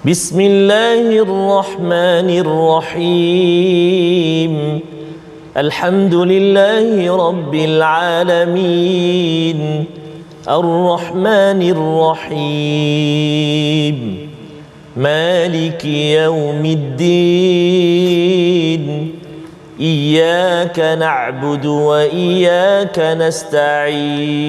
Bismillahirrahmanirrahim. Alhamdulillahi rabbil alamin. Ar-Rahmanir-Rahim. Maliki yaumiddin. Iyyaka na'budu wa iyyaka nasta'in.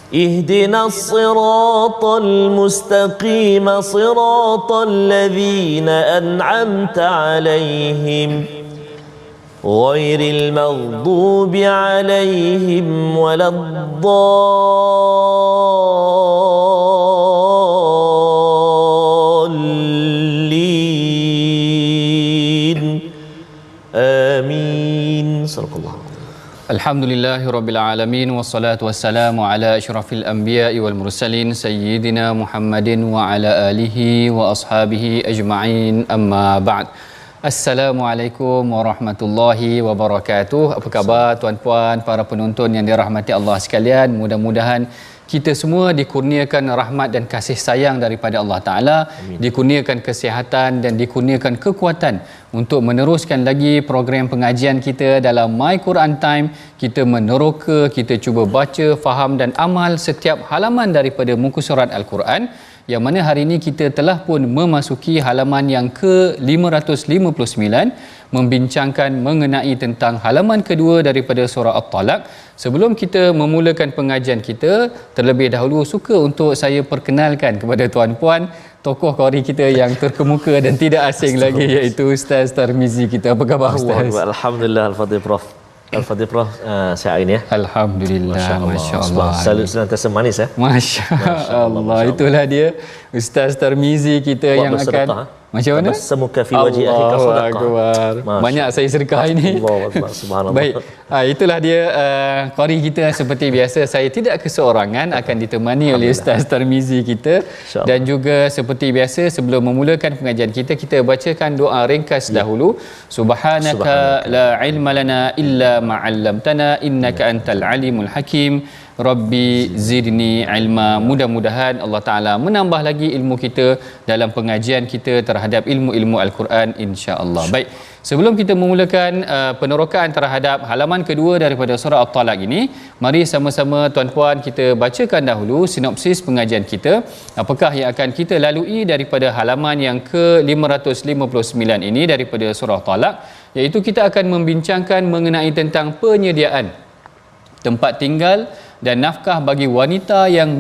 Ihdinas siratal mustaqim, siratal ladzina an'amta 'alaihim ghairil maghdubi 'alaihim waladdallin. Amin. Sallallahu. Alhamdulillahirabbil alamin wassalatu wassalamu ala asyrafil anbiya'i wal mursalin sayyidina Muhammadin wa ala alihi wa ashabihi ajma'in, amma ba'd. Assalamualaikum warahmatullahi wabarakatuh. Apa khabar tuan-puan, para penonton yang dirahmati Allah sekalian? Mudah-mudahan kita semua dikurniakan rahmat dan kasih sayang daripada Allah Ta'ala. Amin. Dikurniakan kesihatan dan dikurniakan kekuatan untuk meneruskan lagi program pengajian kita dalam My Quran Time. Kita meneroka, kita cuba baca, faham dan amal setiap halaman daripada muka surat Al-Quran, yang mana hari ini kita telah pun memasuki halaman yang ke-559, membincangkan mengenai tentang halaman kedua daripada surah At-Talaq. Sebelum kita memulakan pengajian kita, terlebih dahulu suka untuk saya perkenalkan kepada tuan-puan tokoh qari kita yang terkemuka dan tidak asing lagi, iaitu Ustaz Tarmizi kita. Apa khabar Ustaz? Alhamdulillah, Al-Fadhil Prof. Al-Fadhil Prof, sihat ini ya? Alhamdulillah, Masya-Allah. Salut senantiasa manis ya? Masya-Allah. Itulah dia Ustaz Tarmizi kita yang akan macam mana? Semuka fi wajhi akhika sadaqah. Banyak saya sedekah ini. Allahu subhanallah. Baik. Itulah dia qari kita. Seperti biasa saya tidak keseorangan, akan ditemani oleh Ustaz Tarmizi kita. Dan juga seperti biasa sebelum memulakan pengajian kita, kita bacakan doa ringkas dahulu. Subhanaka la ilma lana illa ma 'allamtana innaka antal alimul hakim. Rabbi zidni ilma. Mudah-mudahan Allah Ta'ala menambah lagi ilmu kita dalam pengajian kita terhadap ilmu-ilmu Al-Quran, insya-Allah. Baik, sebelum kita memulakan penerokaan terhadap halaman kedua daripada surah At-Talaq ini, mari sama-sama tuan-puan kita bacakan dahulu sinopsis pengajian kita. Apakah yang akan kita lalui daripada halaman yang ke-559 ini daripada surah At-Talaq, iaitu kita akan membincangkan mengenai tentang penyediaan tempat tinggal dan nafkah bagi wanita yang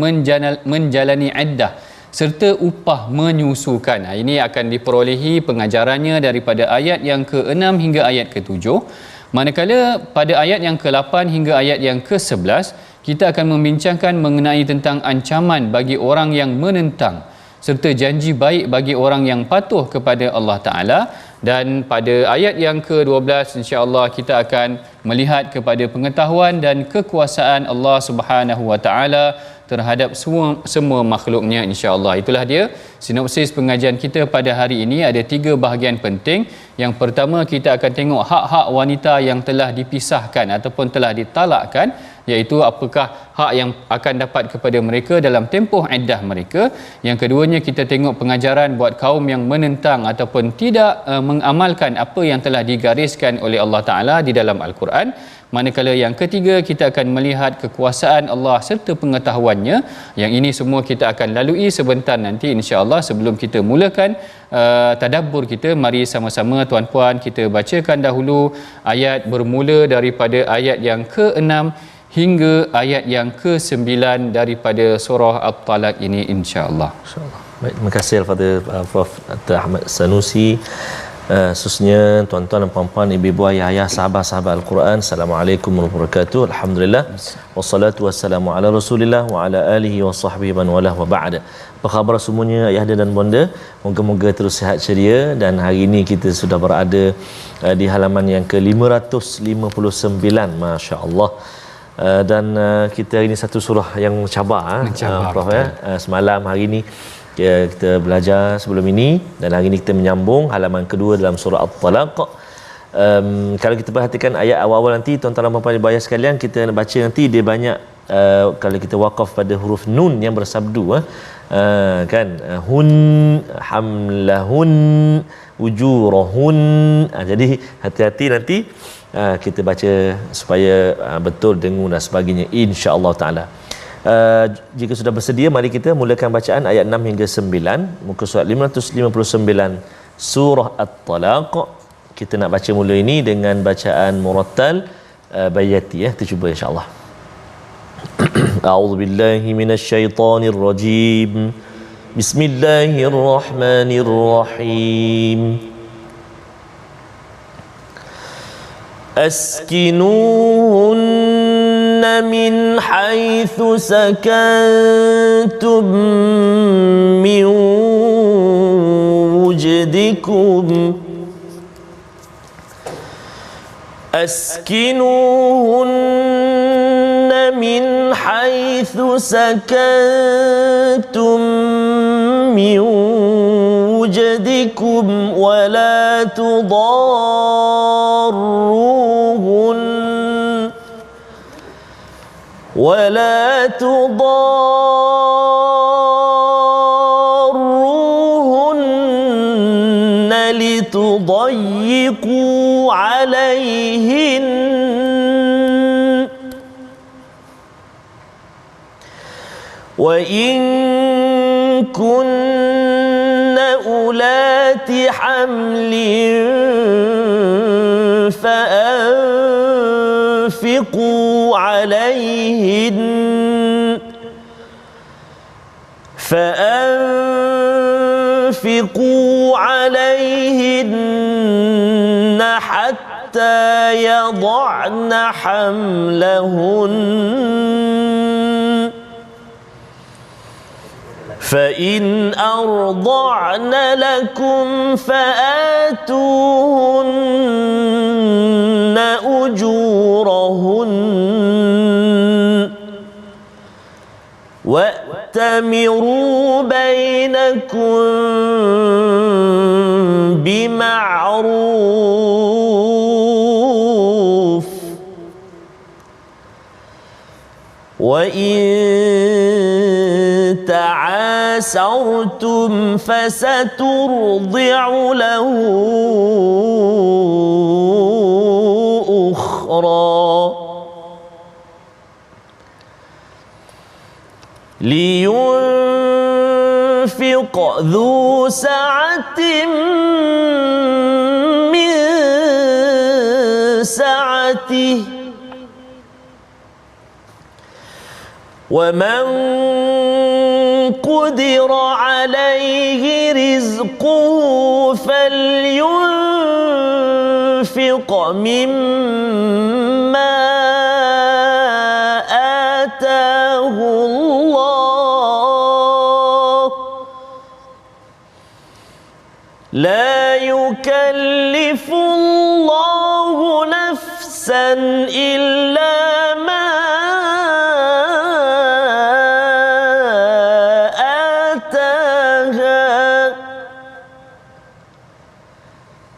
menjalani iddah serta upah menyusukan. Ini akan diperolehi pengajarannya daripada ayat yang ke-6 hingga ayat ke-7. Manakala pada ayat yang ke-8 hingga ayat yang ke-11 kita akan membincangkan mengenai tentang ancaman bagi orang yang menentang serta janji baik bagi orang yang patuh kepada Allah Ta'ala. Dan pada ayat yang ke-12 insya-Allah kita akan melihat kepada pengetahuan dan kekuasaan Allah Subhanahu Wa Ta'ala terhadap semua makhluknya, insya-Allah. Itulah dia sinopsis pengajian kita pada hari ini. Ada 3 bahagian penting. Yang pertama, kita akan tengok hak-hak wanita yang telah dipisahkan ataupun telah ditalakkan, iaitu apakah hak yang akan dapat kepada mereka dalam tempoh iddah mereka. Yang keduanya, kita tengok pengajaran buat kaum yang menentang ataupun tidak mengamalkan apa yang telah digariskan oleh Allah Ta'ala di dalam Al-Quran. Manakala yang ketiga, kita akan melihat kekuasaan Allah serta pengetahuannya. Yang ini semua kita akan lalui sebentar nanti, insya-Allah. Sebelum kita mulakan tadabbur kita, mari sama-sama tuan-puan kita bacakan dahulu ayat bermula daripada ayat yang ke-6 hingga ayat yang ke-9 daripada surah At-Talaq ini, insya-Allah. Baik, terima kasih Al-Fadhil Prof. Ahmad Sanusi. Khususnya tuan-tuan dan puan-puan, ibu-ibu, ayah-ayah, sahabat-sahabat Al-Quran, Assalamualaikum warahmatullahi wabarakatuh. Alhamdulillah, wassalatu wassalamu ala Rasulillah wa ala alihi wa sahbihi man walah wa ba'da. Apa khabar semuanya ayah dan bonda? Moga-moga terus sihat ceria. Dan hari ini kita sudah berada di halaman yang ke-559, masya-Allah. Dan kita hari ini satu surah yang mencabar, Prof, ya. Semalam hari ini kita belajar sebelum ini, dan hari ini kita menyambung halaman kedua dalam surah At-Talaq. Kalau kita perhatikan ayat awal-awal nanti, tuan-tuan dan puan-puan bayar sekalian, kita baca nanti dia banyak kalau kita wakaf pada huruf nun yang bersabdu, kan hun hamlahun ujurahun. Jadi hati-hati nanti kita baca supaya betul dengung dan sebagainya, insya-Allah taala. Jika sudah bersedia, mari kita mulakan bacaan ayat 6 hingga 9 muka surat 559 surah At-Talaq. Kita nak baca mula ini dengan bacaan murattal bayati ya. Kita cuba insya-Allah. A'udzu billahi minasyaitonir rajim. Bismillahirrahmanirrahim. أسكنوهن من حيث سكنتم من وجدكم أسكنوهن من حيث سكنتم من وجدكم ولا تضاروهن لتضيقوا عليهن وإن كن أولات حمل فأنفقوا عليهن حتى يضعن حملهن فإن أرضعن لكم فآتوهن أجورهن وأتمروا بينكم بمعروف وإن تعاسرتم فسترضع له أخرى لينفق ذو سعة من سعته ومن قدر عليه رزقه فلينفق مما آتاه الله لا يكلف الله نفسا إلا ما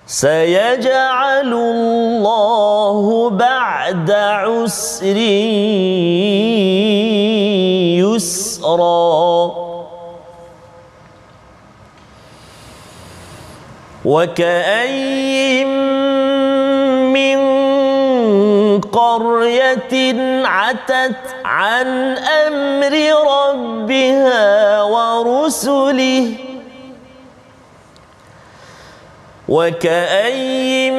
سيجعل الله بعد عسر يسرا وكأين من قرية عتت عن أمر ربها ورسله وكأين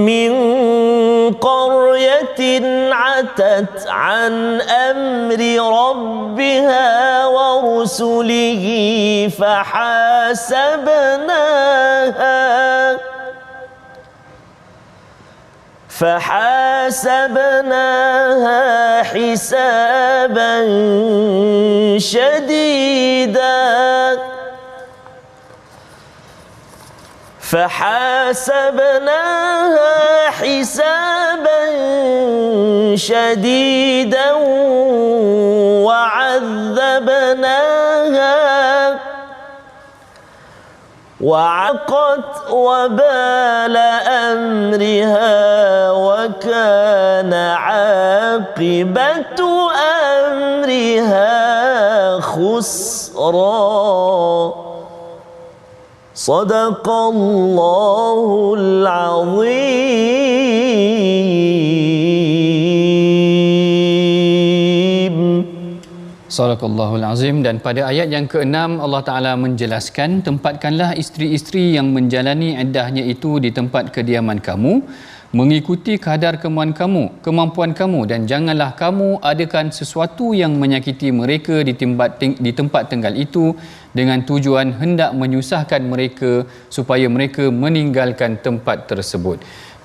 من قرية عتت عن أمر ربها ورسله فحاسبناها حسابا شديدا وعقت وبال أمرها وكان عاقبة أمرها يسرا صدق الله العظيم. Sadaqallahul Azim. Dan pada ayat yang ke-6 Allah Ta'ala menjelaskan, tempatkanlah isteri-isteri yang menjalani iddahnya itu di tempat kediaman kamu, mengikuti kadar kemampuan kamu, dan janganlah kamu adakan sesuatu yang menyakiti mereka di tempat tinggal itu dengan tujuan hendak menyusahkan mereka supaya mereka meninggalkan tempat tersebut.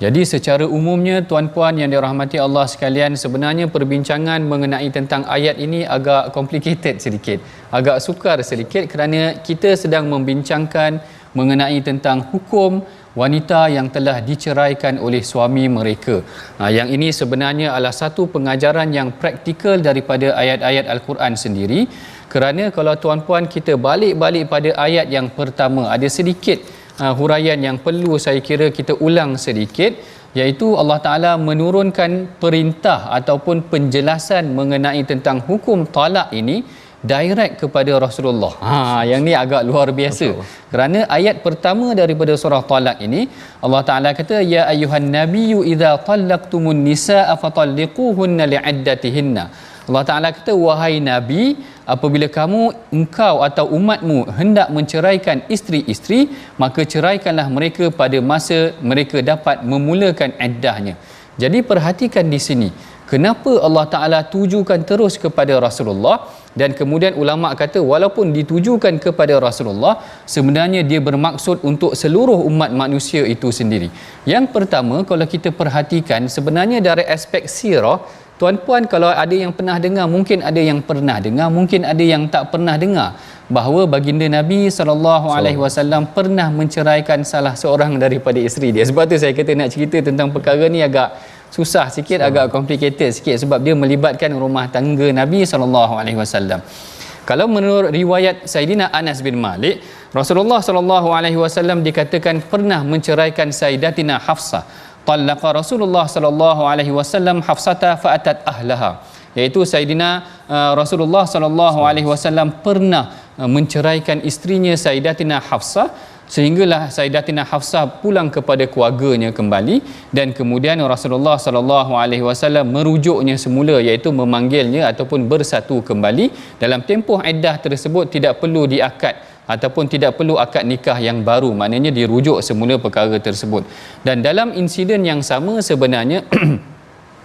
Jadi secara umumnya tuan-puan yang dirahmati Allah sekalian, sebenarnya perbincangan mengenai tentang ayat ini agak complicated sedikit, agak sukar sedikit, kerana kita sedang membincangkan mengenai tentang hukum wanita yang telah diceraikan oleh suami mereka. Yang ini sebenarnya adalah satu pengajaran yang praktikal daripada ayat-ayat Al-Quran sendiri. Kerana kalau tuan-puan kita balik pada ayat yang pertama, ada sedikit huraian yang perlu saya kira kita ulang sedikit, iaitu Allah Ta'ala menurunkan perintah ataupun penjelasan mengenai tentang hukum talak ini direct kepada Rasulullah. Yang ni agak luar biasa. Kerana ayat pertama daripada surah Talak ini Allah Taala kata, ya ayyuhan nabiyyu idza talaqtumun nisaa fatalliquhunna li'iddatihinna. Allah Taala kata, wahai nabi, apabila engkau atau umatmu hendak menceraikan isteri-isteri, maka ceraikanlah mereka pada masa mereka dapat memulakan iddahnya. Jadi perhatikan di sini, kenapa Allah Ta'ala tujukan terus kepada Rasulullah, dan kemudian ulama' kata walaupun ditujukan kepada Rasulullah, sebenarnya dia bermaksud untuk seluruh umat manusia itu sendiri. Yang pertama, kalau kita perhatikan, sebenarnya dari aspek sirah, tuan-puan kalau ada yang pernah dengar, mungkin ada yang pernah dengar, mungkin ada yang tak pernah dengar, bahawa baginda Nabi SAW pernah menceraikan salah seorang daripada isteri dia. Sebab tu saya kata nak cerita tentang perkara ni agak susah sikit, agak complicated sikit, sebab dia melibatkan rumah tangga Nabi SAW. Kalau menurut riwayat Sayyidina Anas bin Malik, Rasulullah SAW dikatakan pernah menceraikan Sayyidatina Hafsah. Talaqa Rasulullah SAW Hafsata fa'atat ahlaha, iaitu Sayyidina Rasulullah SAW pernah menceraikan isterinya Sayyidatina Hafsah, sehinggalah Sayyidatina Hafsah pulang kepada keluarganya kembali, dan kemudian Rasulullah SAW merujuknya semula, iaitu memanggilnya ataupun bersatu kembali. Dalam tempoh iddah tersebut tidak perlu diakad ataupun tidak perlu akad nikah yang baru, maknanya dirujuk semula perkara tersebut. Dan dalam insiden yang sama sebenarnya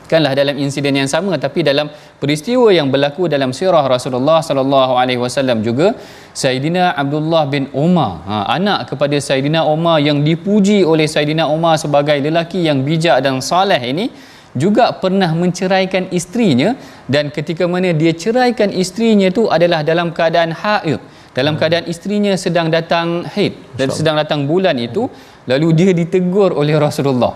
bukanlah dalam insiden yang sama, tapi dalam peristiwa yang berlaku dalam sirah Rasulullah SAW juga, Sayyidina Abdullah bin Umar, anak kepada Sayyidina Umar yang dipuji oleh Sayyidina Umar sebagai lelaki yang bijak dan saleh ini, juga pernah menceraikan isterinya. Dan ketika mana dia ceraikan isterinya itu adalah dalam keadaan haid, dalam keadaan isterinya sedang datang haid dan sedang datang bulan itu. Lalu dia ditegur oleh Rasulullah,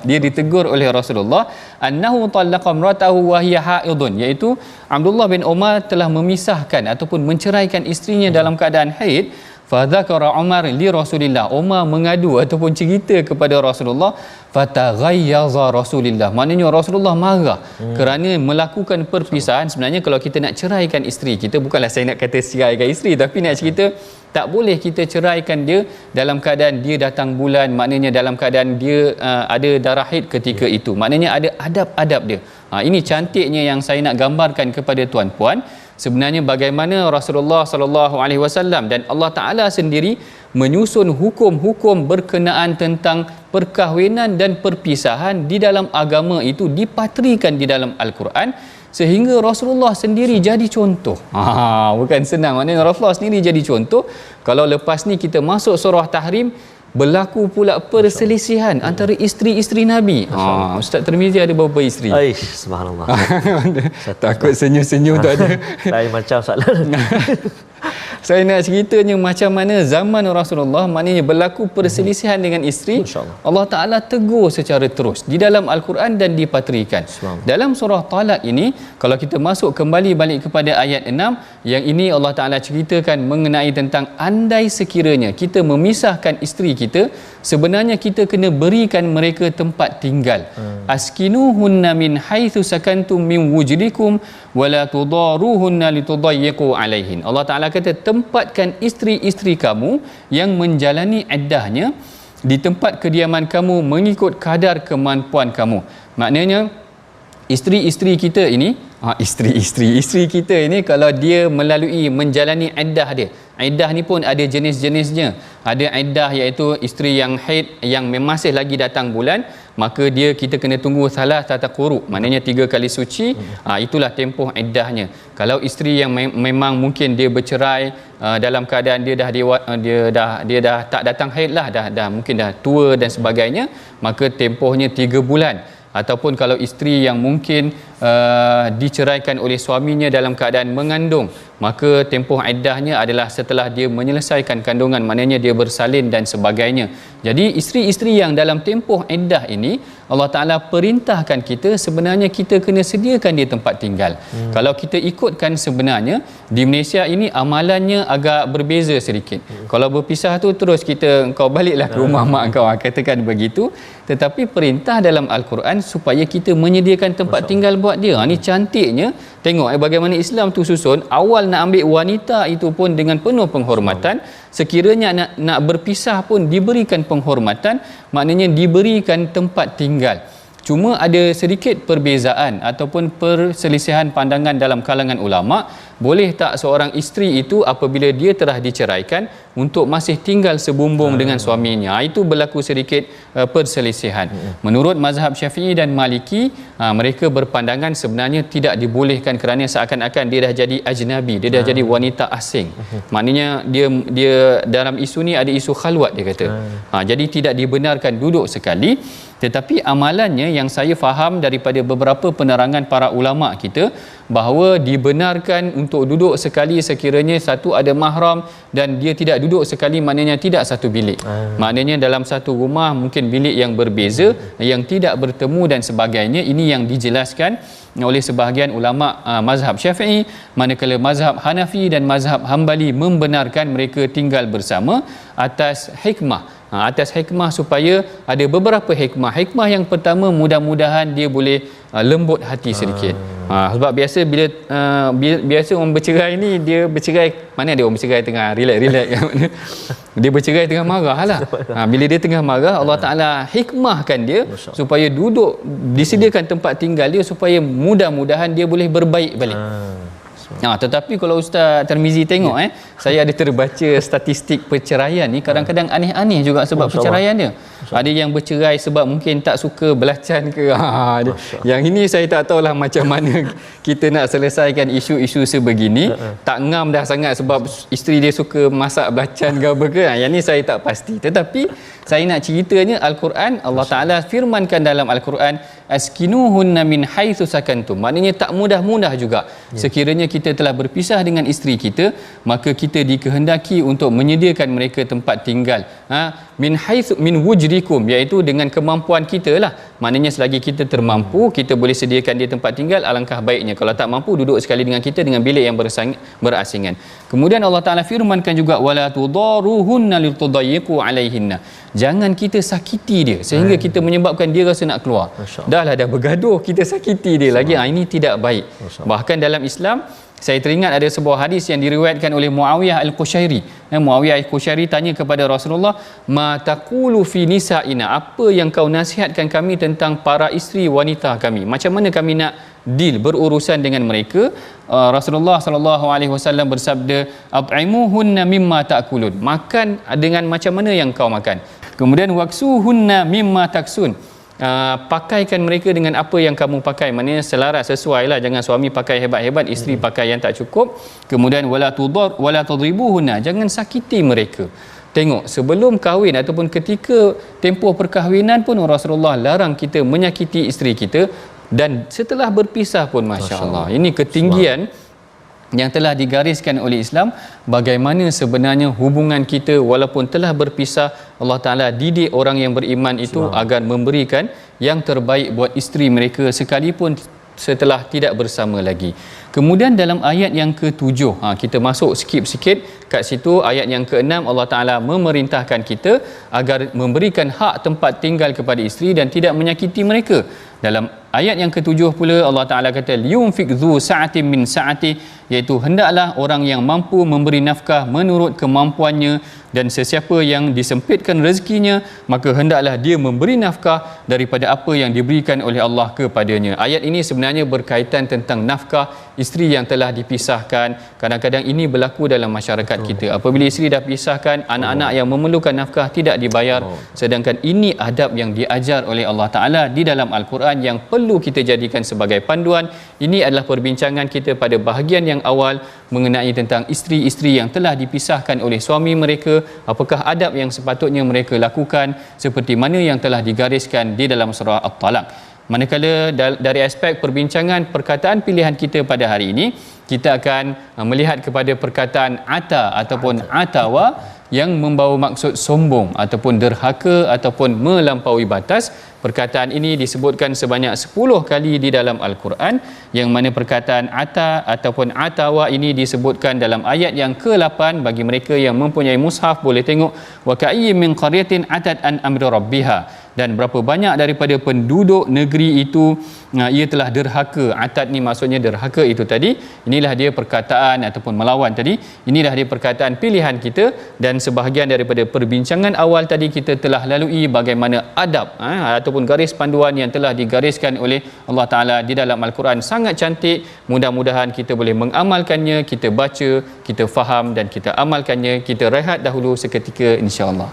annahu talaqa imratahu wa hiya haidun, iaitu Abdullah bin Umar telah memisahkan ataupun menceraikan isterinya dalam keadaan haid. Fadzakara Umar li Rasulillah, Umar mengadu ataupun cerita kepada Rasulullah. Fataghayyaza Rasulillah, maknanya Rasulullah marah kerana melakukan perpisahan. Sebenarnya kalau kita nak ceraikan isteri kita, bukanlah saya nak kata ceraikan isteri, tapi nak cerita tak boleh kita ceraikan dia dalam keadaan dia datang bulan, maknanya dalam keadaan dia ada darah haid ketika itu, maknanya ada adab-adab dia. Ini cantiknya yang saya nak gambarkan kepada tuan-puan, sebenarnya bagaimana Rasulullah SAW dan Allah Ta'ala sendiri menyusun hukum-hukum berkenaan tentang perkahwinan dan perpisahan di dalam agama itu dipatrikan di dalam Al-Quran, sehingga Rasulullah sendiri jadi contoh. Bukan senang, maknanya Rasulullah sendiri jadi contoh. Kalau lepas ni kita masuk surah Tahrim, berlaku pula perselisihan antara isteri-isteri Nabi. Ustaz Tirmizi ada berapa isteri? Subhanallah. Takut senyum-senyum tu ada. Saya macam soalan. Saya nak ceritanya macam mana zaman Rasulullah, maknanya berlaku perselisihan dengan isteri. Allah Ta'ala tegur secara terus di dalam Al-Quran dan dipaterikan. Dalam surah Talaq ini, kalau kita masuk kembali balik kepada ayat 6, yang ini Allah Ta'ala ceritakan mengenai tentang andai sekiranya kita memisahkan isteri kita, sebenarnya kita kena berikan mereka tempat tinggal. Askinuhunna min haitsu sakantum min wujdikum wala tudaruhunna litudayyiqu alaihin. Allah Ta'ala kata, tempatkan isteri-isteri kamu yang menjalani iddahnya di tempat kediaman kamu mengikut kadar kemampuan kamu. Maknanya isteri-isteri kita ini, isteri kita ini kalau dia melalui menjalani iddah dia. Iddah ni pun ada jenis-jenisnya. Ada iddah iaitu isteri yang haid, yang masih lagi datang bulan, maka kita kena tunggu salah tata quru, maknanya 3 kali suci. Itulah tempoh iddahnya. Kalau isteri yang memang mungkin dia bercerai dalam keadaan dia dah tak datang haid lah, dah mungkin dah tua dan sebagainya, maka tempohnya 3 bulan. Ataupun kalau isteri yang mungkin diceraikan oleh suaminya dalam keadaan mengandung, maka tempoh iddahnya adalah setelah dia menyelesaikan kandungan, maknanya dia bersalin dan sebagainya. Jadi isteri-isteri yang dalam tempoh iddah ini, Allah Ta'ala perintahkan kita sebenarnya kita kena sediakan dia tempat tinggal. Kalau kita ikutkan sebenarnya di Malaysia ini amalannya agak berbeza sedikit. Kalau berpisah tu terus kau baliklah ke rumah mak kau, katakan begitu. Tetapi perintah dalam Al-Quran supaya kita menyediakan tempat tinggal buat dia. Ni cantiknya. Tengok bagaimana Islam tu susun. Awal nak ambil wanita itu pun dengan penuh penghormatan. Sekiranya nak berpisah pun diberikan penghormatan, maknanya diberikan tempat tinggal. Cuma ada sedikit perbezaan ataupun perselisihan pandangan dalam kalangan ulama. Boleh tak seorang isteri itu apabila dia telah diceraikan untuk masih tinggal sebumbung dengan suaminya? Itu berlaku sedikit perselisihan. Menurut mazhab Syafi'i dan Maliki, mereka berpandangan sebenarnya tidak dibolehkan kerana seakan-akan dia dah jadi ajnabi, dia dah jadi wanita asing. Maknanya dia dalam isu ni ada isu khalwat, dia kata. Jadi tidak dibenarkan duduk sekali. Tetapi amalannya yang saya faham daripada beberapa penerangan para ulama kita, bahawa dibenarkan untuk duduk sekali sekiranya satu ada mahram dan dia tidak duduk sekali, maknanya tidak satu bilik. Maknanya dalam satu rumah mungkin bilik yang berbeza, yang tidak bertemu dan sebagainya. Ini yang dijelaskan oleh sebahagian ulama mazhab Syafi'i, manakala mazhab Hanafi dan mazhab Hambali membenarkan mereka tinggal bersama atas hikmah. Atas hikmah supaya ada beberapa hikmah. Hikmah yang pertama, mudah-mudahan dia boleh lembut hati sedikit. Sebab biasa orang bercerai ni, dia bercerai, mana ada orang bercerai tengah relax dia bercerai tengah marah lah. Bila dia tengah marah, Allah Ta'ala hikmahkan dia supaya duduk, disediakan tempat tinggal dia supaya mudah-mudahan dia boleh berbaik balik. Tetapi kalau Ustaz Tarmizi tengok, saya ada terbaca statistik perceraian ni, kadang-kadang aneh-aneh juga sebab perceraian dia. Ada yang bercerai sebab mungkin tak suka belacan ke. Yang ini saya tak tahulah macam mana kita nak selesaikan isu-isu sebegini. Tak ngam dah sangat sebab isteri dia suka masak belacan ke apa ke. Yang ni saya tak pasti. Tetapi saya nak ceritanya, Al-Quran, Allah Ta'ala firmankan dalam Al-Quran, askinuhunna min haitsu sakantum. Maknanya tak mudah-mudah juga. Sekiranya kita telah berpisah dengan isteri kita, maka kita dikehendaki untuk menyediakan mereka tempat tinggal. Min haitsu min wujdikum, iaitu dengan kemampuan kita lah. Maknanya selagi kita termampu, kita boleh sediakan dia tempat tinggal, alangkah baiknya. Kalau tak mampu, duduk sekali dengan kita dengan bilik yang berasingan. Kemudian Allah Ta'ala firmankan juga, wala tudaruhunna litudayyiqu alaihinna. Jangan kita sakiti dia sehingga kita menyebabkan dia rasa nak keluar. Dah bergaduh, kita sakiti dia lagi. Ini tidak baik. Bahkan dalam Islam, saya teringat ada sebuah hadis yang diriwayatkan oleh Muawiyah Al-Qushairi. Muawiyah Al-Qushairi tanya kepada Rasulullah, ma taqulu fi nisa'ina, apa yang kau nasihatkan kami tentang para isteri wanita kami? Macam mana kami nak deal, berurusan dengan mereka? Rasulullah sallallahu alaihi wasallam bersabda, at'imuhunna mimma ta'kulun. Makan dengan macam mana yang kau makan. Kemudian waksuhunna mimma taksun. Pakaikan mereka dengan apa yang kamu pakai, maknanya selaras, sesuai lah. Jangan suami pakai hebat-hebat, isteri pakai yang tak cukup. Kemudian wala tudribuhunna, jangan sakiti mereka. Tengok, sebelum kahwin ataupun ketika tempoh perkahwinan pun Rasulullah larang kita menyakiti isteri kita, dan setelah berpisah pun, Masya Allah. Ini ketinggian yang telah digariskan oleh Islam, bagaimana sebenarnya hubungan kita walaupun telah berpisah. Allah Ta'ala didik orang yang beriman itu agar memberikan yang terbaik buat isteri mereka sekalipun setelah tidak bersama lagi. Kemudian dalam ayat yang ke-7, kita masuk skip sikit kat situ, ayat yang ke-6, Allah Ta'ala memerintahkan kita agar memberikan hak tempat tinggal kepada isteri dan tidak menyakiti mereka. Dalam ayat yang ke-7 pula Allah Ta'ala kata liyunfiq dzu sa'atin min sa'ati, iaitu hendaklah orang yang mampu memberi nafkah menurut kemampuannya, dan sesiapa yang disempitkan rezekinya maka hendaklah dia memberi nafkah daripada apa yang diberikan oleh Allah kepadanya. Ayat ini sebenarnya berkaitan tentang nafkah isteri yang telah dipisahkan. Kadang-kadang ini berlaku dalam masyarakat kita. Apabila isteri dah pisahkan, anak-anak yang memerlukan nafkah tidak dibayar, sedangkan ini adab yang diajar oleh Allah Ta'ala di dalam Al-Quran yang perlu kita jadikan sebagai panduan. Ini adalah perbincangan kita pada bahagian yang awal mengenai tentang isteri-isteri yang telah dipisahkan oleh suami mereka. Apakah adab yang sepatutnya mereka lakukan seperti mana yang telah digariskan di dalam surah At-Talaq. Manakala dari aspek perbincangan perkataan pilihan kita pada hari ini, kita akan melihat kepada perkataan ata ataupun atawa yang membawa maksud sombong ataupun derhaka ataupun melampaui batas. Perkataan ini disebutkan sebanyak 10 kali di dalam Al-Quran, yang mana perkataan ata ataupun atawa ini disebutkan dalam ayat yang ke-8. Bagi mereka yang mempunyai mushaf boleh tengok wa ka'ayyin min qaryatin atat an amri rabbiha, dan berapa banyak daripada penduduk negeri itu ia telah derhaka. Atat ni maksudnya derhaka itu tadi. Inilah dia perkataan ataupun melawan tadi. Inilah dia perkataan pilihan kita, dan sebahagian daripada perbincangan awal tadi kita telah lalui bagaimana adab ataupun garis panduan yang telah digariskan oleh Allah Ta'ala di dalam Al-Quran. Sangat cantik. Mudah-mudahan kita boleh mengamalkannya. Kita baca, kita faham dan kita amalkannya. Kita rehat dahulu seketika insya-Allah.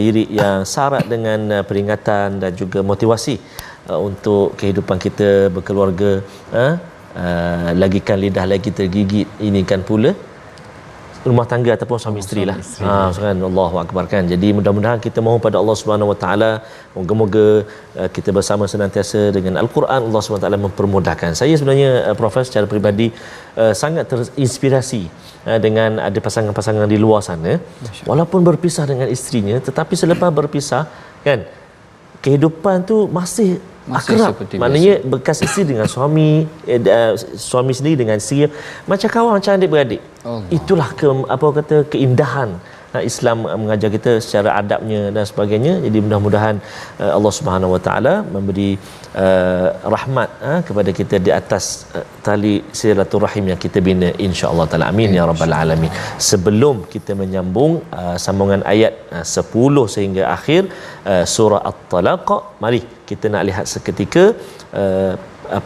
Lirik yang syarat dengan peringatan dan juga motivasi untuk kehidupan kita berkeluarga. Lagikan lidah lagi tergigit, ini kan pula rumah tangga ataupun suami isteri lah. Kan Allahu akbar kan. Jadi mudah-mudahan kita mohon pada Allah Subhanahu Wa Taala, moga-moga kita bersama senantiasa dengan Al-Quran, Allah Subhanahu Wa Taala mempermudahkan. Saya sebenarnya Profesor secara peribadi sangat terinspirasi dengan ada pasangan-pasangan di luar sana, walaupun berpisah dengan isterinya, tetapi selepas berpisah kan kehidupan tu masih akrab. Maknanya bekas isteri dengan suami, suami sendiri dengan isteri macam kawan, macam adik-beradik. Itulah keindahan Islam mengajar kita secara adabnya dan sebagainya. Jadi mudah-mudahan Allah Subhanahu Wa Taala memberi rahmat kepada kita di atas tali silaturahim yang kita bina, insya-Allah taala. Amin ya rabbal alamin. Sebelum kita menyambung sambungan ayat 10 sehingga akhir surah At-Talaq, mari kita nak lihat seketika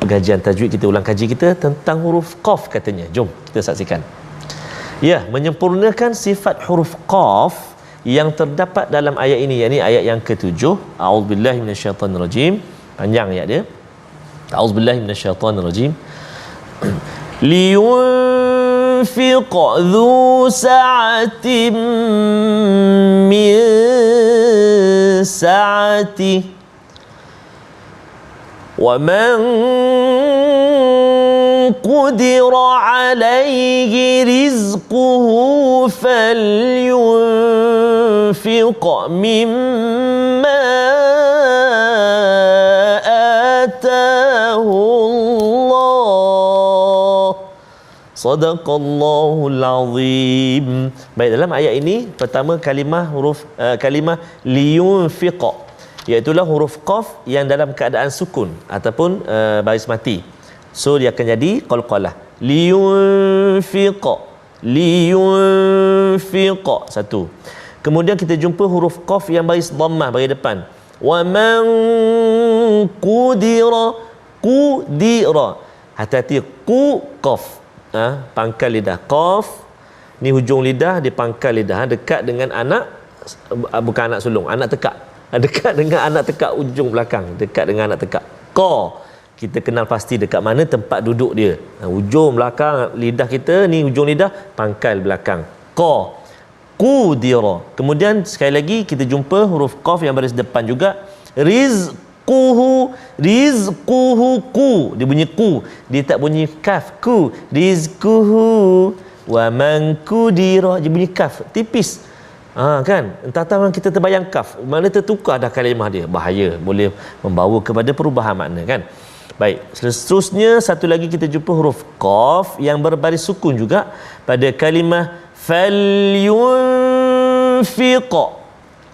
pengajian tajwid kita, ulang kaji kita tentang huruf qaf katanya. Jom kita saksikan. Ya, menyempurnakan sifat huruf qaf yang terdapat dalam ayat ini, yakni ayat yang ke-7. A'udzubillahi minasyaitonirrajim. Panjang ayat dia. A'udzubillahi minasyaitonirrajim. Liyunfiq dzu sa'atin min sa'ati wa man قدر عليه رزقه فلينفق مما آتاه الله صدق الله العظيم. Baik, dalam ayat ini pertama kalimah huruf kalimah liyunfiq. Iaitulah huruf qaf yang dalam keadaan sukun ataupun baris mati. So dia akan jadi qalqalah. Liyunfiqa satu. Kemudian kita jumpa huruf qaf yang baris dhammah bagi depan. Wa man qudira. Hati-hati qaf. Pangkal lidah. Qaf ni hujung lidah dia pangkal lidah dekat dengan anak, bukan anak sulung, anak tekak. Dekat dengan anak tekak ujung belakang, dekat dengan anak tekak. Qa kita kenal pasti dekat mana tempat duduk dia. Hujung belakang lidah kita ni, hujung lidah pangkal belakang. Qa qudira. Kemudian sekali lagi kita jumpa huruf qaf yang baris depan juga. Rizquhu ku, dia bunyi ku, dia tak bunyi kaf. Ku rizquhu wa man qudira, dia bunyi kaf tipis. Kan, entah-entah kita terbayang kaf, mana tertukar dah kalimah dia, bahaya, boleh membawa kepada perubahan makna kan. Baik, seterusnya satu lagi kita jumpa huruf qaf yang berbaris sukun juga pada kalimah falyunfiqa.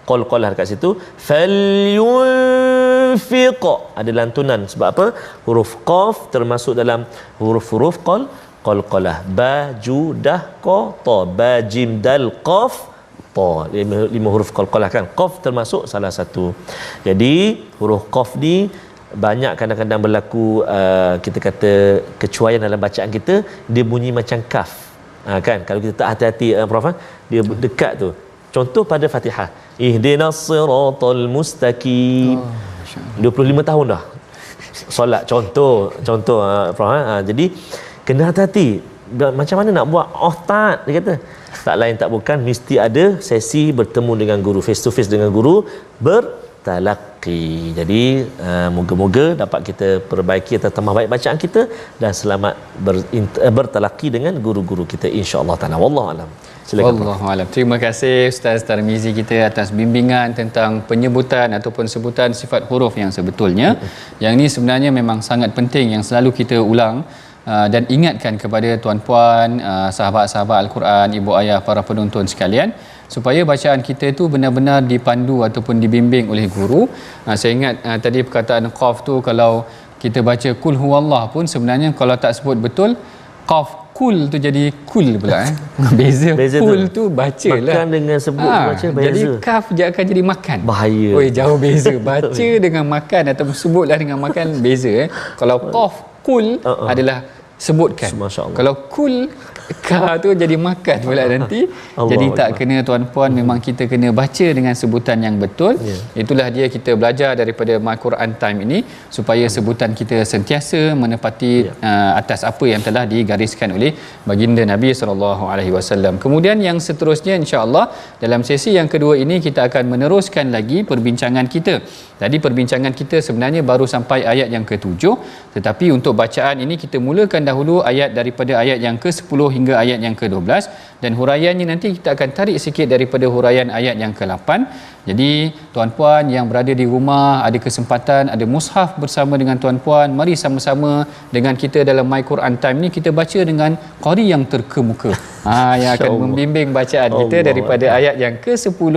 Qalqalah dekat situ, falyunfiqa, ada lantunan. Sebab apa? Huruf qaf termasuk dalam huruf-huruf qalqalah. Ba ju dah qa ta, ba jim dal qaf ta, lima huruf qalqalah kan. Qaf termasuk salah satu. Jadi huruf qaf ni banyak kadang-kadang berlaku kita kata kecuaian dalam bacaan kita, dia bunyi macam kaf. Kan, kalau kita tak hati-hati Prof, dia dekat tu. Contoh pada Fatihah, ihdinas siratal mustaqim. 25 tahun dah solat, contoh Prof. Jadi kena hati-hati. Macam mana nak buat tak, dia kata tak lain tak bukan mesti ada sesi bertemu dengan guru, face to face dengan guru, bertalaqi. Jadi moga-moga dapat kita perbaiki atau tambah baik bacaan kita dan selamat bertalaqi dengan guru-guru kita insya-Allah taala. Wallahu alam. Silakan. Wallahu alam. Terima kasih Ustaz Tarmizi kita atas bimbingan tentang penyebutan ataupun sebutan sifat huruf yang sebetulnya. Yang ini sebenarnya memang sangat penting yang selalu kita ulang dan ingatkan kepada tuan-puan, sahabat-sahabat Al-Quran, ibu ayah, para penonton sekalian, supaya bacaan kita itu benar-benar dipandu ataupun dibimbing oleh guru. Saya ingat tadi perkataan qaf tu, kalau kita baca kul huwallah pun sebenarnya kalau tak sebut betul qaf kul tu jadi kul pula. Beza kul tu bacalah. Makan dengan sebut baca beza. Jadi kaf dia akan jadi makan. Bahaya. Oi, jauh beza. Baca dengan makan atau sebutlah dengan makan beza. Kalau qaf kul adalah sebutkan. Kalau kul ka tu jadi makan pula nanti. Jadi tak kena tuan-puan, memang kita kena baca dengan sebutan yang betul. Itulah dia kita belajar daripada My Quran Time ini supaya sebutan kita sentiasa menepati atas apa yang telah digariskan oleh baginda Nabi SAW. Kemudian yang seterusnya insya-Allah dalam sesi yang kedua ini kita akan meneruskan lagi perbincangan kita. Tadi perbincangan kita sebenarnya baru sampai ayat yang ke-7, tetapi untuk bacaan ini kita mulakan dahulu ayat daripada ayat yang ke-10 hingga ayat yang ke-12, dan huraiannya nanti kita akan tarik sikit daripada huraian ayat yang ke-8. Jadi tuan-puan yang berada di rumah ada kesempatan, ada mushaf bersama dengan tuan-puan, mari sama-sama dengan kita dalam My Quran Time ni kita baca dengan qari yang terkemuka yang akan membimbing bacaan kita daripada ayat yang ke-10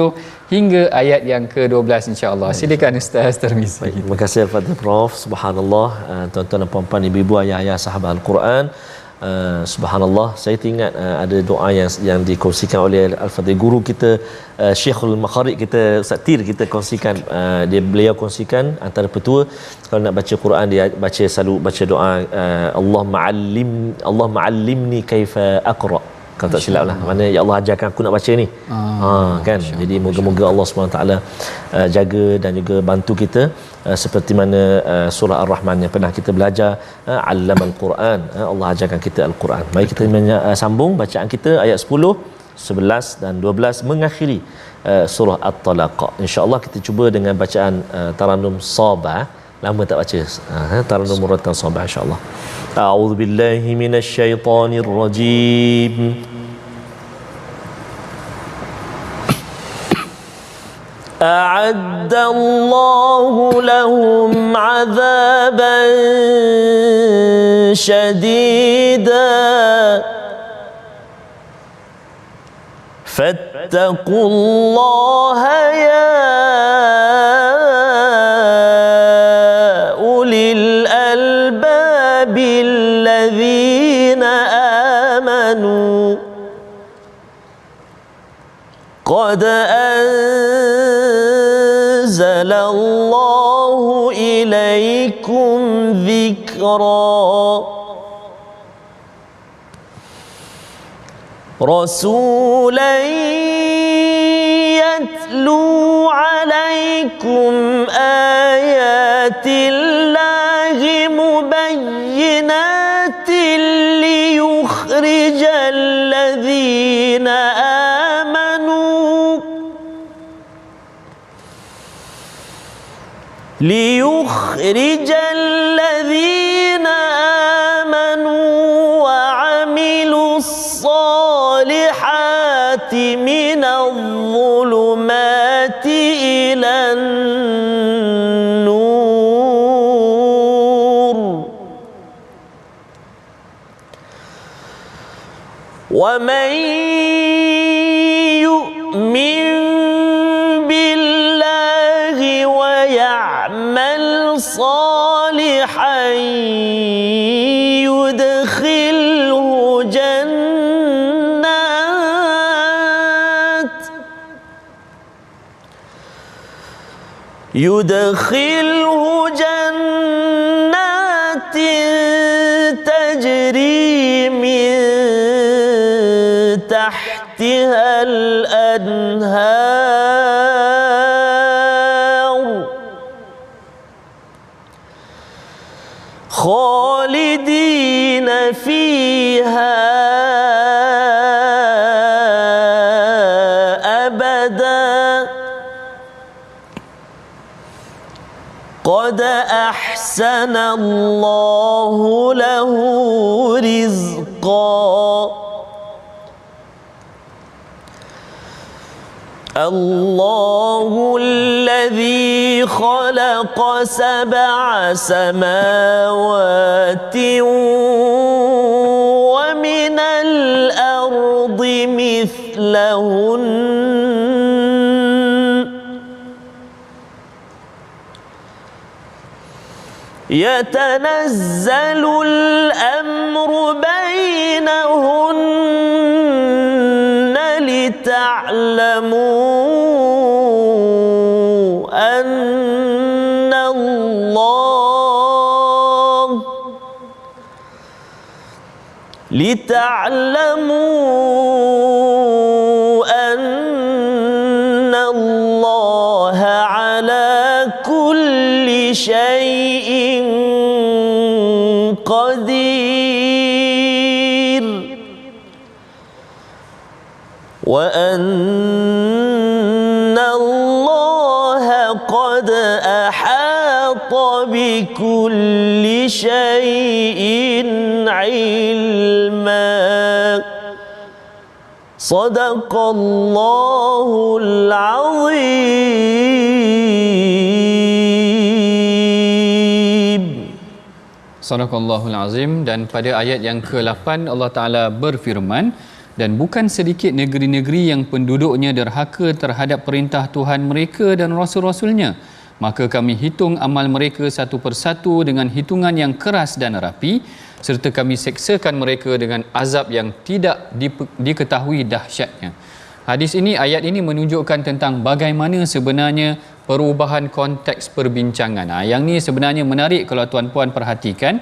hingga ayat yang ke-12 insya-Allah. Silakan Ustaz Tarmizi. Terima kasih kepada Prof. Subhanallah, tuan-tuan dan puan-puan, ibu-ibu, ayah-ayah sahabat Al-Quran. Subhanallah, saya teringat ada doa yang dikongsikan oleh Al-Fadhil guru kita, Syekhul Makharik kita, Ustaz Tir kita kongsikan. Beliau kongsikan antara petua kalau nak baca Quran, dia selalu baca doa Allah ma'allimni kaifa aqra. Kalau tak silap lah, mana ya Allah ajarkan aku nak baca ni. Kan. Jadi moga-moga Allah SWT jaga dan juga bantu kita seperti mana surah Ar-Rahman yang pernah kita belajar, Allamal Quran, Allah ajarkan kita Al-Quran. Mari kita sambung bacaan kita ayat 10, 11 dan 12 mengakhiri surah At-Talaq. Insya-Allah kita cuba dengan bacaan Tarannum Sabah. Lama tak baca Tarannum Muratan Sabah insya-Allah. A'udzu billahi minasyaitonir rajim. أعد الله لهم عذابا شديدا فاتقوا الله يا قد أنزل الله إليكم ذكرا رسولا يتلو عليكم آيات الله مبينات ليخرج الذين آمنوا وعملوا الصالحات من الظلمات إلى النور ومن يؤمن بالله ويعمل صالحا يدخله جنات تجري من تحتها الأنهار خالدين فيها أبدا قد أحسن الله له رزقا الله الذي خلق 7 سماوات ومن الأرض مثلهن يتنزل الأمر بينهن لتعلموا أن الله على كل شيء قدير وأن الله قد أحاط بكل شيء علما صدق الله العظيم. Sadaqallahul Azim. Dan pada ayat yang ke-8 Allah Ta'ala berfirman, dan bukan sedikit negeri-negeri yang penduduknya derhaka terhadap perintah Tuhan mereka dan Rasul-Rasulnya, maka kami hitung amal mereka satu persatu dengan hitungan yang keras dan rapi, serta kami seksakan mereka dengan azab yang tidak diketahui dahsyatnya. Hadis ini, ayat ini menunjukkan tentang bagaimana sebenarnya perubahan konteks perbincangan. Yang ni sebenarnya menarik kalau tuan-puan perhatikan,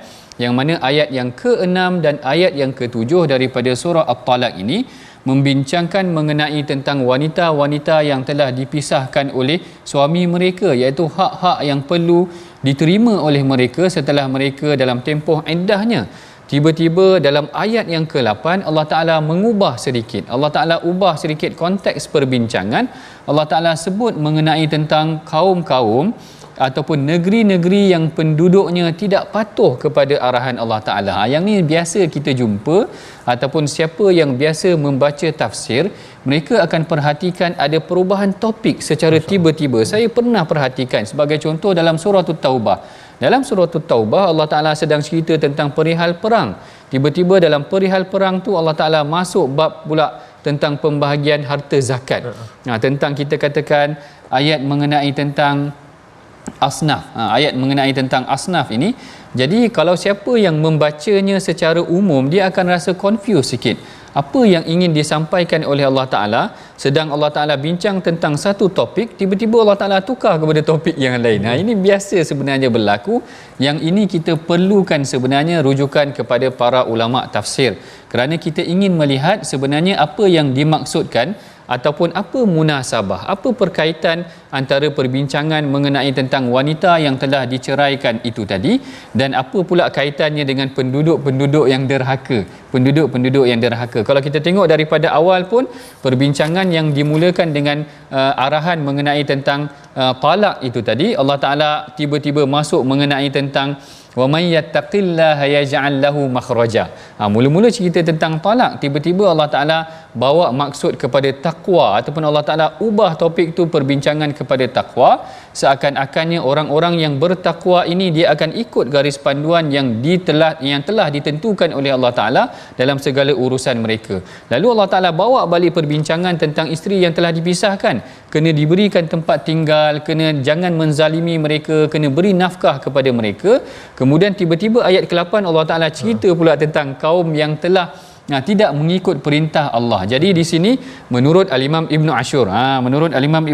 yang mana ayat yang ke-6 dan ayat yang ke-7 daripada surah At-Talaq ini membincangkan mengenai tentang wanita-wanita yang telah dipisahkan oleh suami mereka, iaitu hak-hak yang perlu diterima oleh mereka setelah mereka dalam tempoh iddahnya. Tiba-tiba dalam ayat yang ke-8 Allah Ta'ala mengubah sedikit. Allah Ta'ala ubah sedikit konteks perbincangan. Allah Ta'ala sebut mengenai tentang kaum-kaum ataupun negeri-negeri yang penduduknya tidak patuh kepada arahan Allah Ta'ala. Yang ni biasa kita jumpa, ataupun siapa yang biasa membaca tafsir, mereka akan perhatikan ada perubahan topik secara tiba-tiba. Saya pernah perhatikan sebagai contoh dalam surah At-Taubah. Dalam surah At-Taubah Allah Ta'ala sedang cerita tentang perihal perang. Tiba-tiba dalam perihal perang tu Allah Ta'ala masuk bab pula tentang pembahagian harta zakat. Tentang kita katakan ayat mengenai tentang asnaf. Ayat mengenai tentang asnaf ini, jadi kalau siapa yang membacanya secara umum, dia akan rasa confused sikit. apa yang ingin disampaikan oleh Allah Ta'ala. Sedang Allah Ta'ala bincang tentang satu topik, tiba-tiba Allah Ta'ala tukar kepada topik yang lain. Ini biasa sebenarnya berlaku. Yang ini kita perlukan sebenarnya rujukan kepada para ulama tafsir, kerana kita ingin melihat sebenarnya apa yang dimaksudkan ataupun apa munasabah, apa perkaitan antara perbincangan mengenai tentang wanita yang telah diceraikan itu tadi, dan apa pula kaitannya dengan penduduk-penduduk yang derhaka, penduduk-penduduk yang derhaka. Kalau kita tengok daripada awal pun, perbincangan yang dimulakan dengan arahan mengenai tentang talak itu tadi, Allah Ta'ala tiba-tiba masuk mengenai tentang wa may yattaqillaha yaj'al lahu makhraja. Mula-mula cerita tentang talak, tiba-tiba Allah Ta'ala bawa maksud kepada takwa, ataupun Allah Ta'ala ubah topik tu perbincangan kepada takwa, seakan-akannya orang-orang yang bertakwa ini dia akan ikut garis panduan yang telah ditentukan oleh Allah Ta'ala dalam segala urusan mereka. Lalu Allah Ta'ala bawa balik perbincangan tentang isteri yang telah dipisahkan, kena diberikan tempat tinggal, kena jangan menzalimi mereka, kena beri nafkah kepada mereka. Kemudian tiba-tiba ayat ke-8 Allah Ta'ala cerita pula tentang kaum yang telah tidak mengikut perintah Allah. Jadi di sini menurut Al-Imam Ibn Ashur, Al-Imam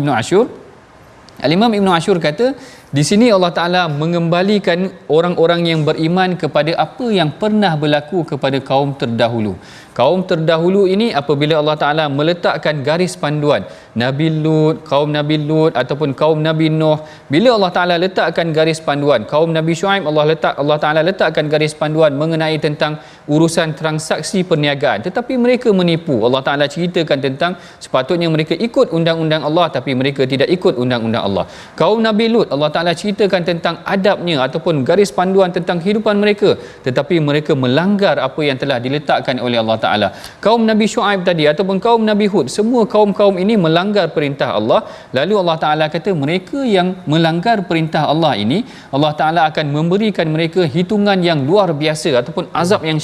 Ibn Ashur kata di sini Allah Ta'ala mengembalikan orang-orang yang beriman kepada apa yang pernah berlaku kepada kaum terdahulu. Kaum terdahulu ini apabila Allah Ta'ala meletakkan garis panduan Nabi Lut, kaum Nabi Lut ataupun kaum Nabi Nuh, bila Allah Ta'ala letakkan garis panduan kaum Nabi Shu'aib, Allah Ta'ala letakkan garis panduan mengenai tentang urusan transaksi perniagaan, tetapi mereka menipu. Allah Ta'ala ceritakan tentang sepatutnya mereka ikut undang-undang Allah, tapi mereka tidak ikut undang-undang Allah. Kaum Nabi Lut, Allah Ta'ala ceritakan tentang adabnya ataupun garis panduan tentang kehidupan mereka, tetapi mereka melanggar apa yang telah diletakkan oleh Allah Ta'ala. Kaum Nabi Shu'aib tadi ataupun kaum Nabi Hud, semua kaum-kaum ini melanggar perintah Allah. Lalu Allah Ta'ala kata mereka yang melanggar perintah Allah ini, Allah Ta'ala akan memberikan mereka hitungan yang luar biasa ataupun azab yang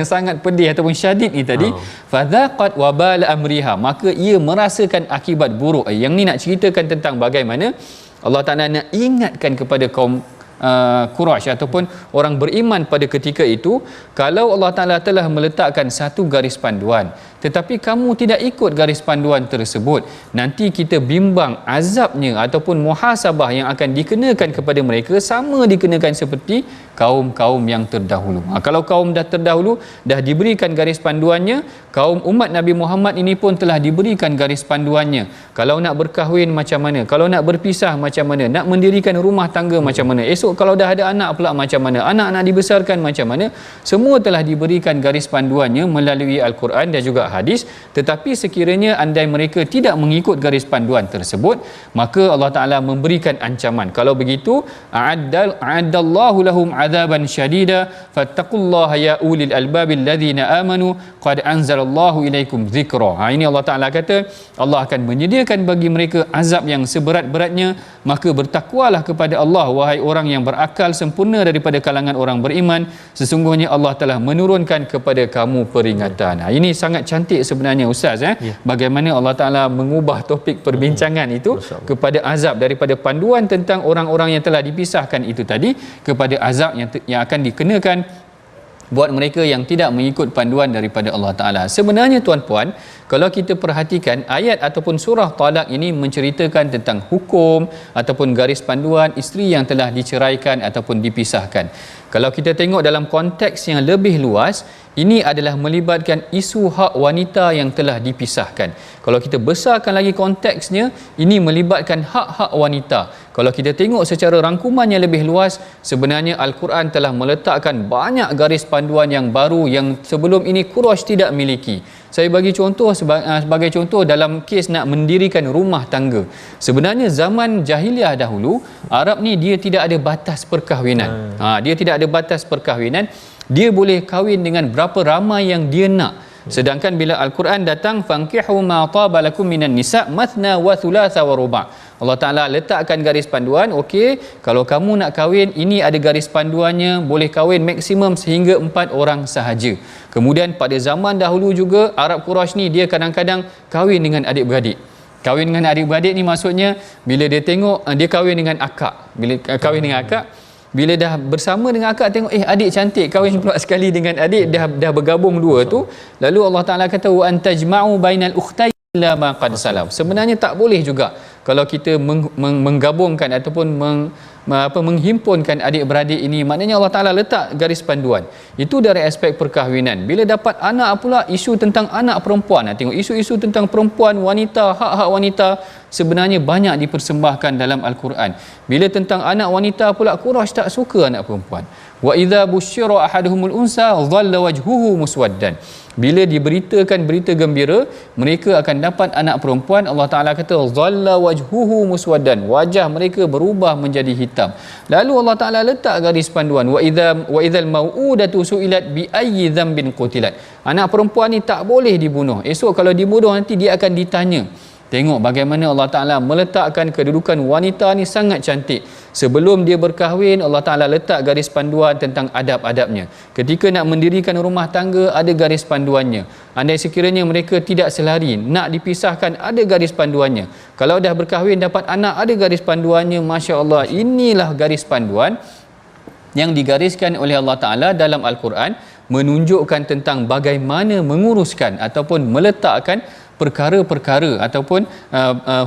sangat pedih ataupun syadid ni tadi. Fadzaqat wabal amriha, maka ia merasakan akibat buruk. Yang ni nak ceritakan tentang bagaimana Allah Ta'ala nak ingatkan kepada kaum Quraisy ataupun orang beriman pada ketika itu, kalau Allah Ta'ala telah meletakkan satu garis panduan tetapi kamu tidak ikut garis panduan tersebut, nanti kita bimbang azabnya ataupun muhasabah yang akan dikenakan kepada mereka sama dikenakan seperti kaum-kaum yang terdahulu. Kalau kaum dah terdahulu dah diberikan garis panduannya, kaum umat Nabi Muhammad ini pun telah diberikan garis panduannya. Kalau nak berkahwin macam mana, kalau nak berpisah macam mana, nak mendirikan rumah tangga macam mana, esok kalau dah ada anak pula macam mana, anak nak dibesarkan macam mana, semua telah diberikan garis panduannya melalui Al-Quran dan juga hadis. Tetapi sekiranya andai mereka tidak mengikut garis panduan tersebut, maka Allah Ta'ala memberikan ancaman. Kalau begitu, a'addallahu lahum azaban syadida fattaqullaha ya ulil albabil ladzina amanu qad anzalallahu ilaikum dzikra. Ini Allah Ta'ala kata Allah akan menyediakan bagi mereka azab yang seberat-beratnya, maka bertakwalah kepada Allah wahai orang yang berakal sempurna daripada kalangan orang beriman, sesungguhnya Allah telah menurunkan kepada kamu peringatan. Ini sangat cantik sebenarnya Ustaz, bagaimana Allah Ta'ala mengubah topik perbincangan itu kepada azab, daripada panduan tentang orang-orang yang telah dipisahkan itu tadi kepada azab yang akan dikenakan buat mereka yang tidak mengikut panduan daripada Allah Ta'ala. Sebenarnya tuan-puan, kalau kita perhatikan ayat ataupun surah Talak ini menceritakan tentang hukum ataupun garis panduan isteri yang telah diceraikan ataupun dipisahkan. Kalau kita tengok dalam konteks yang lebih luas, ini adalah melibatkan isu hak wanita yang telah dipisahkan. Kalau kita besarkan lagi konteksnya, ini melibatkan hak-hak wanita. Kalau kita tengok secara rangkuman yang lebih luas, sebenarnya Al-Quran telah meletakkan banyak garis panduan yang baru yang sebelum ini Quraisy tidak miliki. Saya bagi contoh, sebagai contoh dalam kes nak mendirikan rumah tangga. Sebenarnya zaman jahiliah dahulu, Arab ni dia tidak ada batas perkahwinan. Dia tidak ada batas perkahwinan. Dia boleh kahwin dengan berapa ramai yang dia nak. Sedangkan bila Al-Quran datang, fankihu ma taba lakum minan nisa mathna wa thulatha wa ruba'. Allah Ta'ala letakkan garis panduan, okey, kalau kamu nak kahwin, ini ada garis panduannya, boleh kahwin maksimum sehingga 4 orang sahaja. Kemudian pada zaman dahulu juga, Arab Quraisy ni dia kadang-kadang kahwin dengan adik-beradik. Kahwin dengan adik-beradik ni maksudnya bila dia tengok dia kahwin dengan akak. Bila kahwin dengan akak, bila dah bersama dengan akak tengok adik cantik, kahwin pula sekali dengan adik, dah bergabung dua tu, lalu Allah Taala kata wa antajma'u bainal ukhtayn illa ma qad salam. Sebenarnya tak boleh juga kalau kita menggabungkan ataupun menghimpunkan adik-beradik ini, maknanya Allah Taala letak garis panduan. Itu dari aspek perkahwinan. Bila dapat anak pula, isu tentang anak perempuan, tengok isu-isu tentang perempuan, wanita, hak-hak wanita sebenarnya banyak dipersembahkan dalam Al-Quran. Bila tentang anak wanita pula, Quraisy tak suka anak perempuan. Wa idza busyira ahaduhumul unsa dhalla wajhuhu muswaddan. Bila diberitakan berita gembira mereka akan dapat anak perempuan, Allah Taala kata dhalla wajhuhu muswaddan, wajah mereka berubah menjadi hitam. Lalu Allah Taala letak garis panduan, wa idzal mau'udatu su'ilat bi ayyi dhanbin qutilat. Anak perempuan ni tak boleh dibunuh. Esok kalau dibunuh nanti dia akan ditanya. Tengok bagaimana Allah Ta'ala meletakkan kedudukan wanita ni sangat cantik. Sebelum dia berkahwin, Allah Ta'ala letak garis panduan tentang adab-adabnya. Ketika nak mendirikan rumah tangga, ada garis panduannya. Andai sekiranya mereka tidak selari, nak dipisahkan, ada garis panduannya. Kalau dah berkahwin, dapat anak, ada garis panduannya. Masya Allah, inilah garis panduan yang digariskan oleh Allah Ta'ala dalam Al-Quran, menunjukkan tentang bagaimana menguruskan ataupun meletakkan perkara-perkara ataupun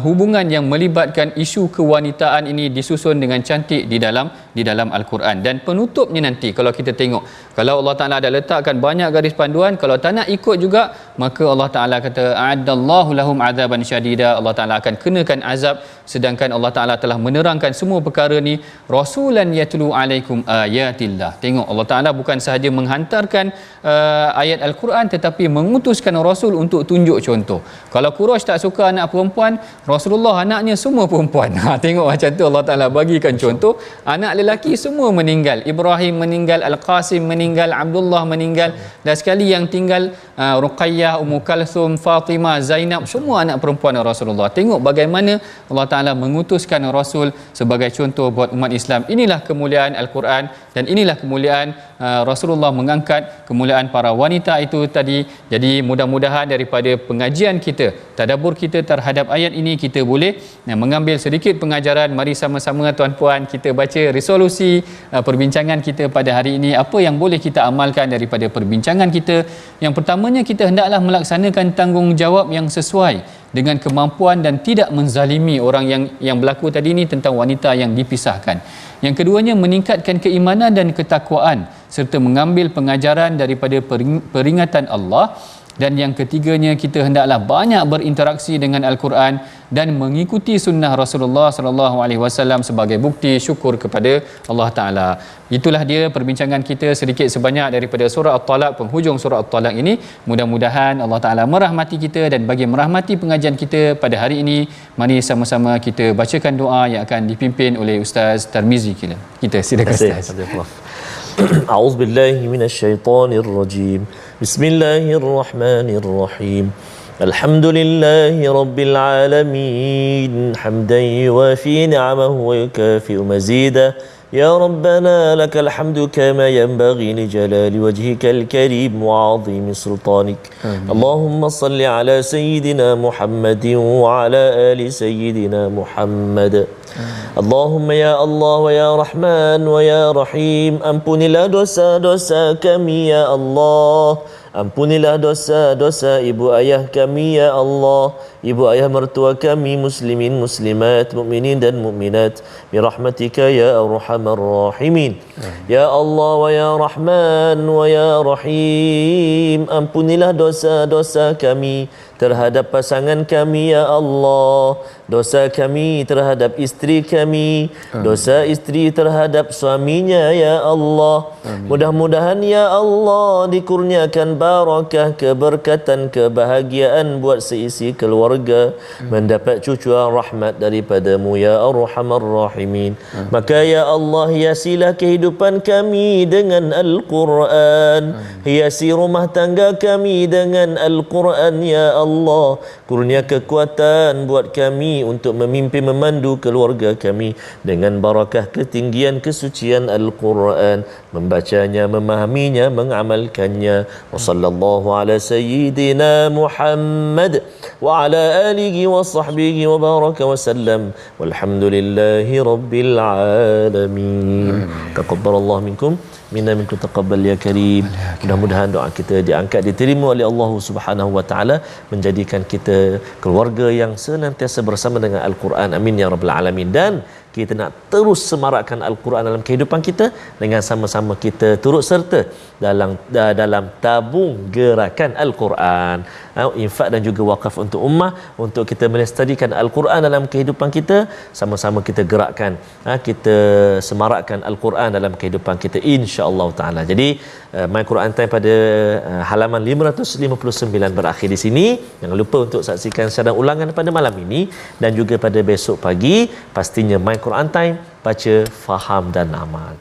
hubungan yang melibatkan isu kewanitaan ini disusun dengan cantik di dalam Al-Quran. Dan penutupnya nanti kalau kita tengok, kalau Allah Ta'ala ada letakkan banyak garis panduan, kalau tak nak ikut juga, maka Allah Ta'ala kata a'addallahu lahum azaban syadida, Allah Ta'ala akan kenakan azab. Sedangkan Allah Ta'ala telah menerangkan semua perkara ni, rasulan yatlu alaikum ayatillah. Tengok, Allah Ta'ala bukan sahaja menghantarkan ayat Al-Quran, tetapi mengutuskan Rasul untuk tunjuk contoh. Kalau Quraisy tak suka anak perempuan, Rasulullah anaknya semua perempuan. Tengok macam tu Allah Ta'ala bagikan contoh. Anak lelaki semua meninggal. Ibrahim meninggal, Al-Qasim meninggal, Abdullah meninggal, dan sekali yang tinggal Ruqayyah, Ummu Kalthum, Fatimah, Zainab, semua anak perempuan Rasulullah. Tengok bagaimana Allah Ta'ala mengutuskan Rasul sebagai contoh buat umat Islam. Inilah kemuliaan Al-Quran dan inilah kemuliaan Rasulullah mengangkat kemuliaan para wanita itu tadi. Jadi mudah-mudahan daripada pengajian kita, tadabbur kita terhadap ayat ini, kita boleh mengambil sedikit pengajaran. Mari sama-sama tuan-puan kita baca resolusi perbincangan kita pada hari ini. Apa yang boleh kita amalkan daripada perbincangan kita? Yang pertamanya, kita hendaklah melaksanakan tanggungjawab yang sesuai dengan kemampuan dan tidak menzalimi orang yang berlaku tadi ni tentang wanita yang dipisahkan. Yang keduanya, meningkatkan keimanan dan ketakwaan serta mengambil pengajaran daripada peringatan Allah. Dan yang ketiganya, kita hendaklah banyak berinteraksi dengan Al-Quran dan mengikuti sunnah Rasulullah SAW sebagai bukti syukur kepada Allah Ta'ala. Itulah dia perbincangan kita sedikit sebanyak daripada surah At-Talaq, penghujung surah At-Talaq ini. Mudah-mudahan Allah Ta'ala merahmati kita, dan bagi merahmati pengajian kita pada hari ini, mari sama-sama kita bacakan doa yang akan dipimpin oleh Ustaz Tarmizi kita. Silakan Ustaz. أعوذ بالله من الشيطان الرجيم بسم الله الرحمن الرحيم الحمد لله رب العالمين حمدا يوافي نعمه ويكافئ مزيده يا ربنا لك الحمد كما ينبغي لجلال وجهك الكريم وعظيم سلطانك اللهم صل على سيدنا محمد وعلى آل سيدنا محمد اللهم يا الله ويا رحمن ويا رحيم ampunilah dosa-dosa kami ya Allah. Ampunilah dosa-dosa ibu ayah kami ya Allah, ibu ayah mertua kami, muslimin, muslimat, mukminin dan mukminat, birahmatika ya arhamar rahimin. Ya Allah wa ya Rahman wa ya Rahim, ampunilah dosa-dosa kami terhadap pasangan kami ya Allah, dosa kami terhadap isteri kami, dosa isteri terhadap suaminya ya Allah. Mudah-mudahan ya Allah dikurniakan barakah, keberkatan, kebahagiaan buat seisi keluarga, mendapat cucuan rahmat daripadamu ya Arhamar Rahimin. Maka ya Allah, hiasilah kehidupan kami dengan Al-Quran, hiasi rumah tangga kami dengan Al-Quran ya Allah. Allah, kurnia kekuatan buat kami untuk memimpin memandu keluarga kami dengan barakah ketinggian kesucian Al-Quran, membacanya, memahaminya, mengamalkannya. Wa sallallahu ala sayyidina Muhammad wa ala alihi wa sahbihi wa baraka wa sallam, walhamdulillahi rabbil alamin. Taqabbalallahu minkum, minna minkum taqabbal ya karim. Mudah-mudahan doa kita diangkat, diterima oleh Allah Subhanahu wa taala, menjadikan kita keluarga yang senantiasa bersama dengan Al-Quran. Amin ya rabbal alamin. Dan kita nak terus semarakkan Al-Quran dalam kehidupan kita dengan sama-sama kita turut serta dalam tabung gerakan Al-Quran, infak dan juga wakaf untuk ummah, untuk kita melestarikan Al-Quran dalam kehidupan kita. Sama-sama kita gerakkan, kita semarakkan Al-Quran dalam kehidupan kita, insya-Allah taala. Jadi My Quran Time pada halaman 559 berakhir di sini. Jangan lupa untuk saksikan siaran ulangan pada malam ini dan juga pada besok pagi. Pastinya My Quran Time, baca, faham dan amal.